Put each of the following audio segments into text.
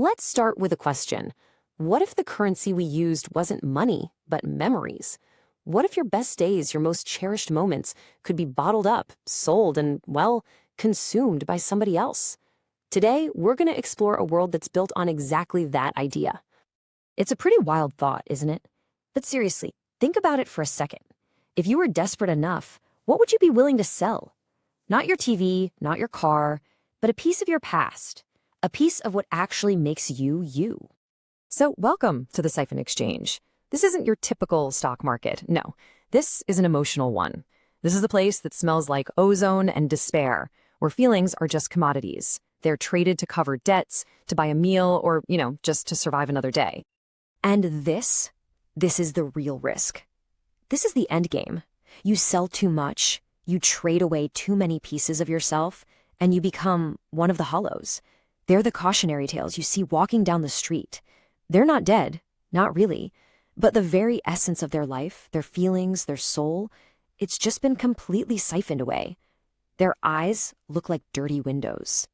Let's start with a question. What if the currency we used wasn't money, but memories? What if your best days, your most cherished moments, could be bottled up, sold, and, well, consumed by somebody else? Today, we're going to explore a world that's built on exactly that idea. It's a pretty wild thought, isn't it? But seriously, think about it for a second. If you were desperate enough, what would you be willing to sell? Not your TV, not your car, but a piece of your past. A piece of what actually makes you, you. So welcome to the Siphon Exchange. This isn't your typical stock market. No, this is an emotional one. This is a place that smells like ozone and despair, where feelings are just commodities. They're traded to cover debts, to buy a meal, or, just to survive another day. And this is the real risk. This is the end game. You sell too much, you trade away too many pieces of yourself, and you become one of the hollows. They're the cautionary tales you see walking down the street. They're not dead, not really, but the very essence of their life, their feelings, their soul, it's just been completely siphoned away. Their eyes look like dirty windows.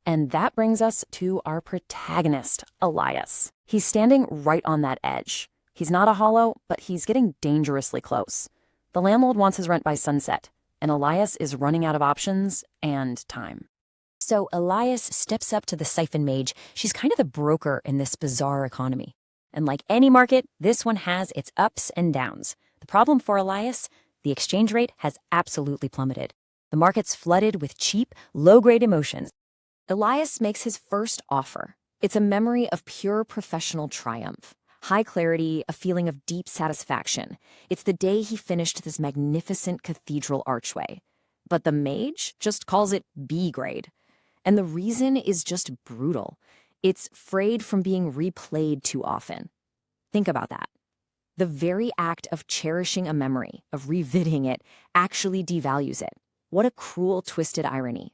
And that brings us to our protagonist, Elias. He's standing right on that edge. He's not a hollow, but he's getting dangerously close. The landlord wants his rent by sunset, and Elias is running out of options and time. So Elias steps up to the siphon mage. She's kind of the broker in this bizarre economy. And like any market, this one has its ups and downs. The problem for Elias, the exchange rate has absolutely plummeted. The market's flooded with cheap, low-grade emotions. Elias makes his first offer. It's a memory of pure professional triumph. High clarity, a feeling of deep satisfaction. It's the day he finished this magnificent cathedral archway. But the mage just calls it B grade. And the reason is just brutal. It's frayed from being replayed too often. Think about that. The very act of cherishing a memory, of revisiting it, actually devalues it. What a cruel, twisted irony.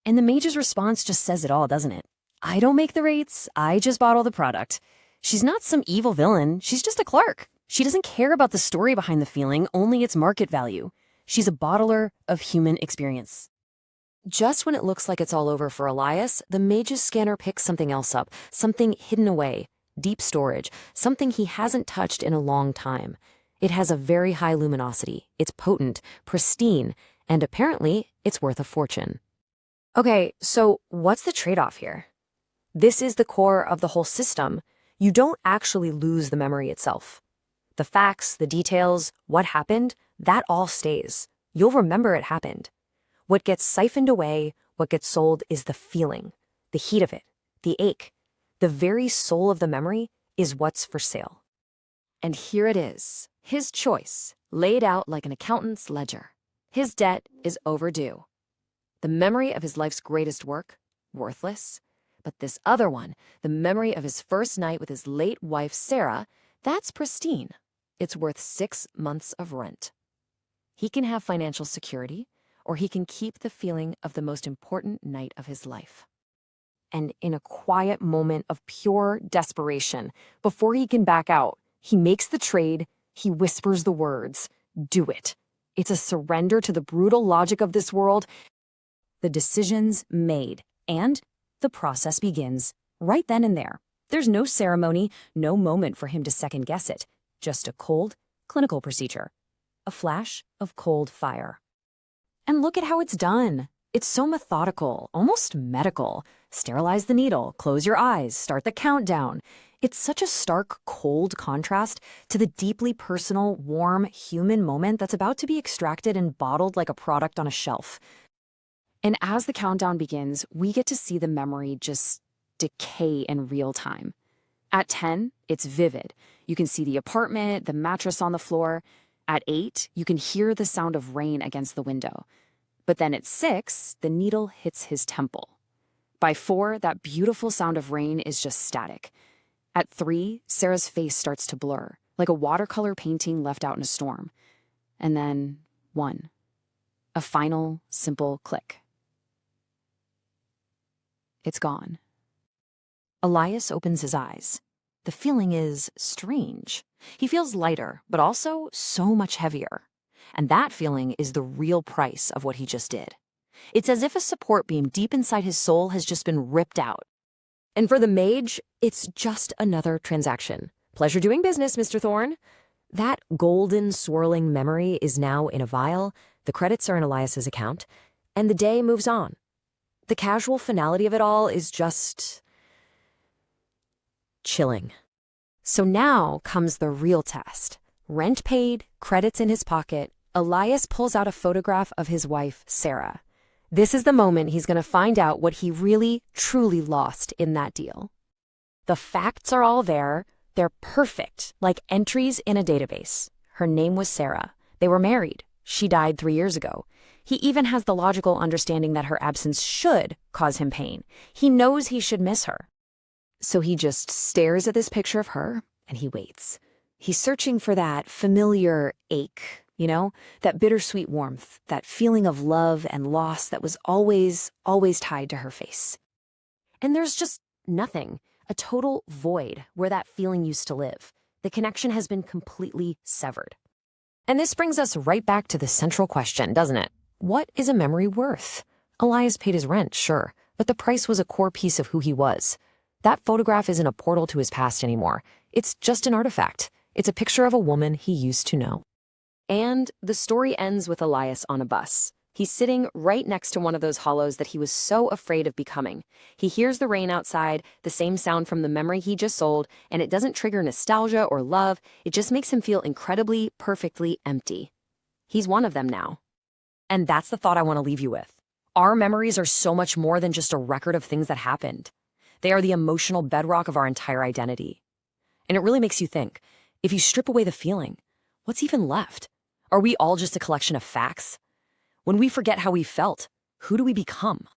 And the mage's response just says it all, doesn't it? I don't make the rates, I just bottle the product. She's not some evil villain, she's just a clerk. She doesn't care about the story behind the feeling, only its market value. She's a bottler of human experience. Just when it looks like it's all over for Elias, the mage's scanner picks something else up, something hidden away, deep storage, something he hasn't touched in a long time. It has a very high luminosity, it's potent, pristine, and apparently it's worth a fortune. Okay, so what's the trade-off here? This is the core of the whole system. You don't actually lose the memory itself. The facts, the details, what happened, that all stays. You'll remember it happened. What gets siphoned away, what gets sold is the feeling, the heat of it, the ache. The very soul of the memory is what's for sale. And here it is, his choice, laid out like an accountant's ledger. His debt is overdue. The memory of his life's greatest work, worthless. But this other one, the memory of his first night with his late wife, Sarah, that's pristine. It's worth 6 months of rent. He can have financial security, or he can keep the feeling of the most important night of his life. And in a quiet moment of pure desperation, before he can back out, he makes the trade, he whispers the words, do it. It's a surrender to the brutal logic of this world. The decision's made, and the process begins right then and there. There's no ceremony, no moment for him to second-guess it. Just a cold, clinical procedure. A flash of cold fire. And look at how it's done. It's so methodical, almost medical. Sterilize the needle, close your eyes, start the countdown. It's such a stark, cold contrast to the deeply personal, warm, human moment that's about to be extracted and bottled like a product on a shelf. And as the countdown begins, we get to see the memory just decay in real time. At 10, it's vivid. You can see the apartment, the mattress on the floor. At 8, you can hear the sound of rain against the window. But then at 6, the needle hits his temple. By 4, that beautiful sound of rain is just static. At 3, Sarah's face starts to blur, like a watercolor painting left out in a storm. And then 1. A final, simple click. It's gone. Elias opens his eyes. The feeling is strange. He feels lighter, but also so much heavier. And that feeling is the real price of what he just did. It's as if a support beam deep inside his soul has just been ripped out. And for the mage, it's just another transaction. Pleasure doing business, Mr. Thorne. That golden swirling memory is now in a vial, the credits are in Elias's account, and the day moves on. The casual finality of it all is just chilling. So now comes the real test. Rent paid, credits in his pocket, Elias pulls out a photograph of his wife, Sarah. This is the moment he's going to find out what he really, truly lost in that deal. The facts are all there. They're perfect, like entries in a database. Her name was Sarah. They were married. She died 3 years ago. He even has the logical understanding that her absence should cause him pain. He knows he should miss her. So he just stares at this picture of her, and he waits. He's searching for that familiar ache, that bittersweet warmth, that feeling of love and loss that was always, always tied to her face. And there's just nothing, a total void where that feeling used to live. The connection has been completely severed. And this brings us right back to the central question, doesn't it? What is a memory worth? Elias paid his rent, sure, but the price was a core piece of who he was. That photograph isn't a portal to his past anymore. It's just an artifact. It's a picture of a woman he used to know. And the story ends with Elias on a bus. He's sitting right next to one of those hollows that he was so afraid of becoming. He hears the rain outside, the same sound from the memory he just sold, and it doesn't trigger nostalgia or love. It just makes him feel incredibly, perfectly empty. He's one of them now. And that's the thought I want to leave you with. Our memories are so much more than just a record of things that happened. They are the emotional bedrock of our entire identity. And it really makes you think, if you strip away the feeling, what's even left? Are we all just a collection of facts? When we forget how we felt, who do we become?